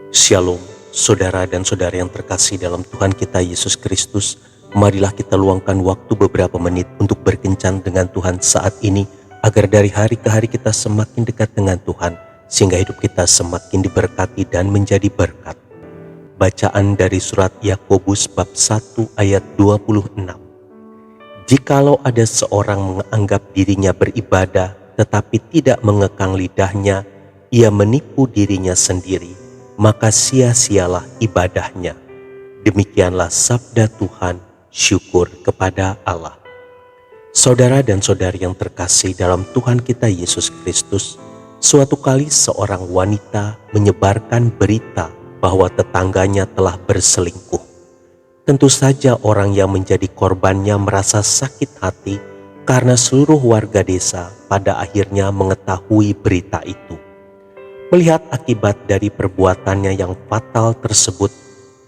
Shalom, saudara dan saudari yang terkasih dalam Tuhan kita Yesus Kristus. Marilah kita luangkan waktu beberapa menit untuk berkencan dengan Tuhan saat ini, agar dari hari ke hari kita semakin dekat dengan Tuhan, sehingga hidup kita semakin diberkati dan menjadi berkat. Bacaan dari surat Yakobus bab 1 ayat 26. Jikalau ada seorang menganggap dirinya beribadah tetapi tidak mengekang lidahnya, ia menipu dirinya sendiri, maka sia-sialah ibadahnya. Demikianlah sabda Tuhan, syukur kepada Allah. Saudara dan saudari yang terkasih dalam Tuhan kita Yesus Kristus, suatu kali seorang wanita menyebarkan berita bahwa tetangganya telah berselingkuh. Tentu saja orang yang menjadi korbannya merasa sakit hati karena seluruh warga desa pada akhirnya mengetahui berita itu. Melihat akibat dari perbuatannya yang fatal tersebut,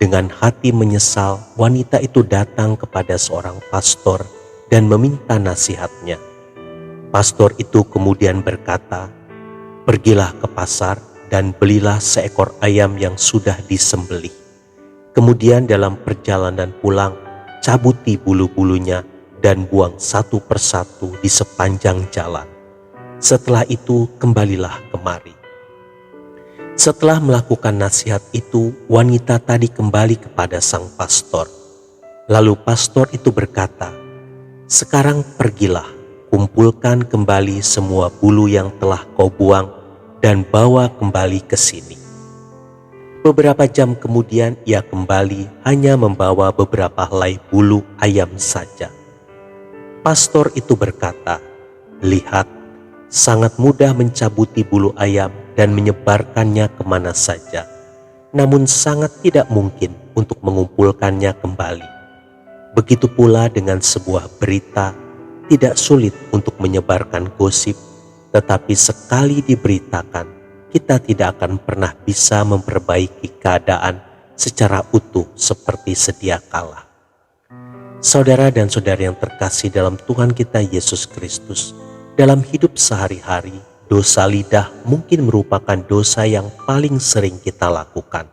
dengan hati menyesal, wanita itu datang kepada seorang pastor dan meminta nasihatnya. Pastor itu kemudian berkata, "Pergilah ke pasar dan belilah seekor ayam yang sudah disembelih. Kemudian dalam perjalanan pulang, cabuti bulu-bulunya dan buang satu persatu di sepanjang jalan. Setelah itu kembalilah kemari." Setelah melakukan nasihat itu, wanita tadi kembali kepada sang pastor. Lalu pastor itu berkata, "Sekarang pergilah, kumpulkan kembali semua bulu yang telah kau buang dan bawa kembali ke sini." Beberapa jam kemudian ia kembali hanya membawa beberapa helai bulu ayam saja. Pastor itu berkata, "Lihat, sangat mudah mencabuti bulu ayam dan menyebarkannya kemana saja, namun sangat tidak mungkin untuk mengumpulkannya kembali. Begitu pula dengan sebuah berita, tidak sulit untuk menyebarkan gosip, tetapi sekali diberitakan, kita tidak akan pernah bisa memperbaiki keadaan secara utuh seperti sedia kala." Saudara dan saudari yang terkasih dalam Tuhan kita Yesus Kristus, dalam hidup sehari-hari, dosa lidah mungkin merupakan dosa yang paling sering kita lakukan.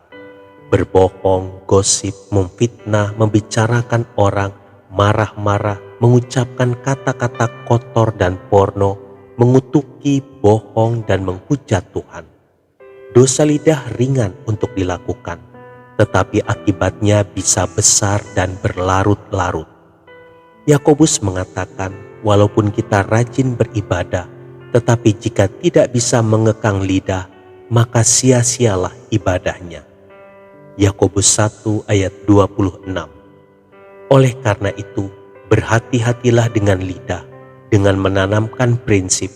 Berbohong, gosip, memfitnah, membicarakan orang, marah-marah, mengucapkan kata-kata kotor dan porno, mengutuki, bohong, dan menghujat Tuhan. Dosa lidah ringan untuk dilakukan, tetapi akibatnya bisa besar dan berlarut-larut. Yakobus mengatakan, walaupun kita rajin beribadah, tetapi jika tidak bisa mengekang lidah, maka sia-sialah ibadahnya. Yakobus 1 ayat 26. Oleh karena itu, berhati-hatilah dengan lidah, dengan menanamkan prinsip,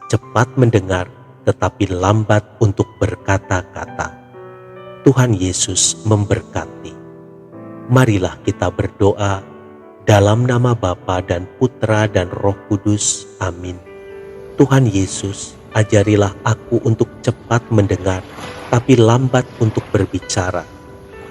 cepat mendengar tetapi lambat untuk berkata-kata. Tuhan Yesus memberkati. Marilah kita berdoa dalam nama Bapa dan Putra dan Roh Kudus. Amin. Tuhan Yesus, ajarilah aku untuk cepat mendengar, tapi lambat untuk berbicara.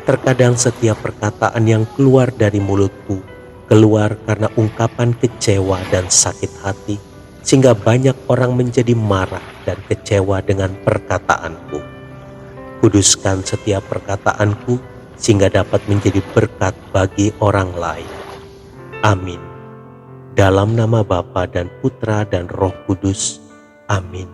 Terkadang setiap perkataan yang keluar dari mulutku, keluar karena ungkapan kecewa dan sakit hati, sehingga banyak orang menjadi marah dan kecewa dengan perkataanku. Kuduskan setiap perkataanku, sehingga dapat menjadi berkat bagi orang lain. Amin. Dalam nama Bapa dan Putra dan Roh Kudus. Amin.